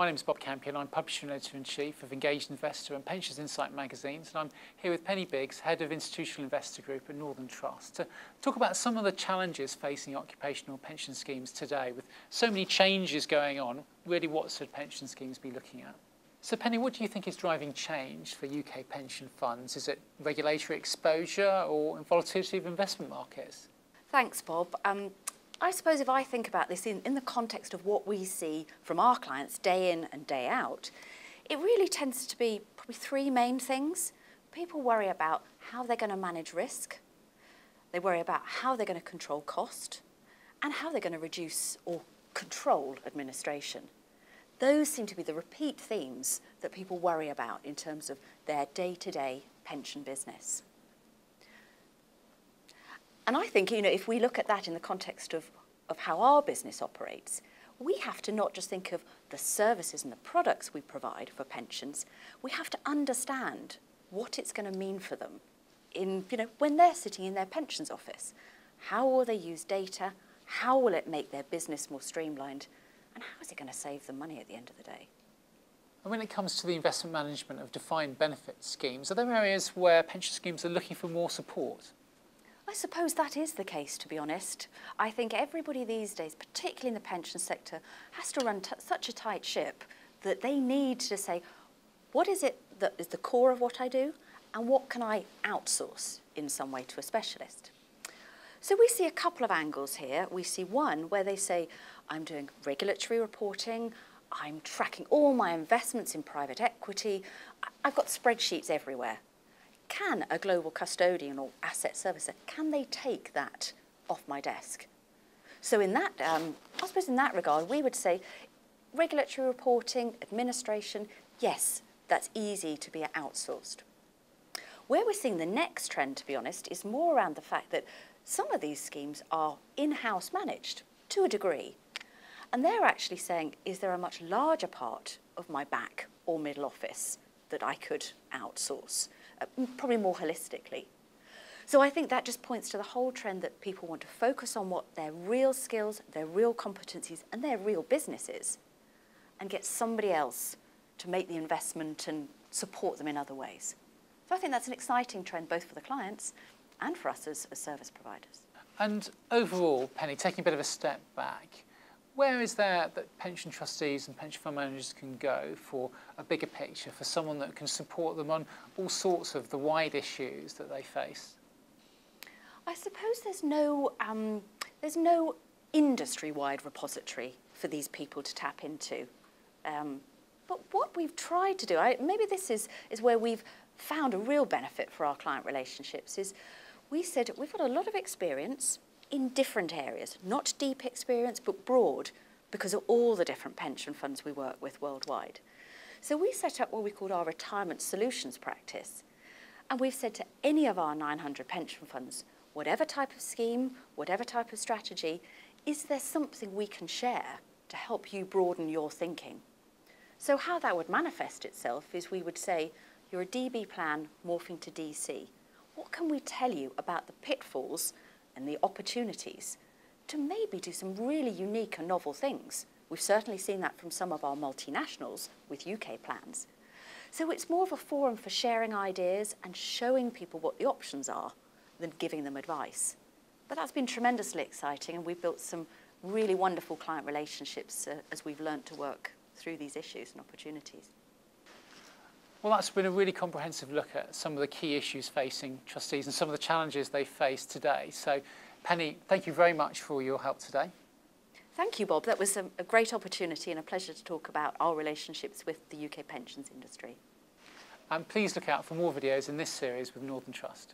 My name is Bob Campion. I'm Publisher and Editor-in-Chief of Engaged Investor and Pensions Insight magazines, and I'm here with Penny Biggs, Head of Institutional Investor Group at Northern Trust, to talk about some of the challenges facing occupational pension schemes today. With so many changes going on, really what should pension schemes be looking at? So Penny, what do you think is driving change for UK pension funds? Is it regulatory exposure or volatility of investment markets? Thanks, Bob. I suppose if I think about this in the context of what we see from our clients day in and day out, it really tends to be probably three main things. People worry about how they're going to manage risk, they worry about how they're going to control cost, and how they're going to reduce or control administration. Those seem to be the repeat themes that people worry about in terms of their day-to-day pension business. And I think, if we look at that in the context of how our business operates, we have to not just think of the services and the products we provide for pensions, we have to understand what it's going to mean for them when they're sitting in their pensions office. How will they use data? How will it make their business more streamlined? And how is it going to save them money at the end of the day? And when it comes to the investment management of defined benefit schemes, are there areas where pension schemes are looking for more support? I suppose that is the case, to be honest. I think everybody these days, particularly in the pension sector, has to run such a tight ship that they need to say, what is it that is the core of what I do, and what can I outsource in some way to a specialist? So we see a couple of angles here. We see one where they say, I'm doing regulatory reporting, I'm tracking all my investments in private equity, I've got spreadsheets everywhere. Can a global custodian or asset servicer, can they take that off my desk? So in that, I suppose in that regard, we would say regulatory reporting, administration, yes, that's easy to be outsourced. Where we're seeing the next trend, to be honest, is more around the fact that some of these schemes are in-house managed to a degree. And they're actually saying, is there a much larger part of my back or middle office that I could outsource? Probably more holistically. So I think that just points to the whole trend that people want to focus on what their real skills, their real competencies and their real business is, and get somebody else to make the investment and support them in other ways. So I think that's an exciting trend both for the clients and for us as service providers. And overall, Penny, taking a bit of a step back, where is there that pension trustees and pension fund managers can go for a bigger picture, for someone that can support them on all sorts of the wide issues that they face? I suppose there's no industry-wide repository for these people to tap into. But what we've tried to do, maybe this is where we've found a real benefit for our client relationships, is we said we've got a lot of experience in different areas, not deep experience, but broad, because of all the different pension funds we work with worldwide. So we set up what we called our retirement solutions practice. And we've said to any of our 900 pension funds, whatever type of scheme, whatever type of strategy, is there something we can share to help you broaden your thinking? So how that would manifest itself is we would say, you're a DB plan morphing to DC. What can we tell you about the pitfalls and the opportunities to maybe do some really unique and novel things? We've certainly seen that from some of our multinationals with UK plans. So it's more of a forum for sharing ideas and showing people what the options are than giving them advice. But that's been tremendously exciting, and we've built some really wonderful client relationships as we've learnt to work through these issues and opportunities. Well, that's been a really comprehensive look at some of the key issues facing trustees and some of the challenges they face today. So, Penny, thank you very much for your help today. Thank you, Bob. That was a great opportunity and a pleasure to talk about our relationships with the UK pensions industry. And please look out for more videos in this series with Northern Trust.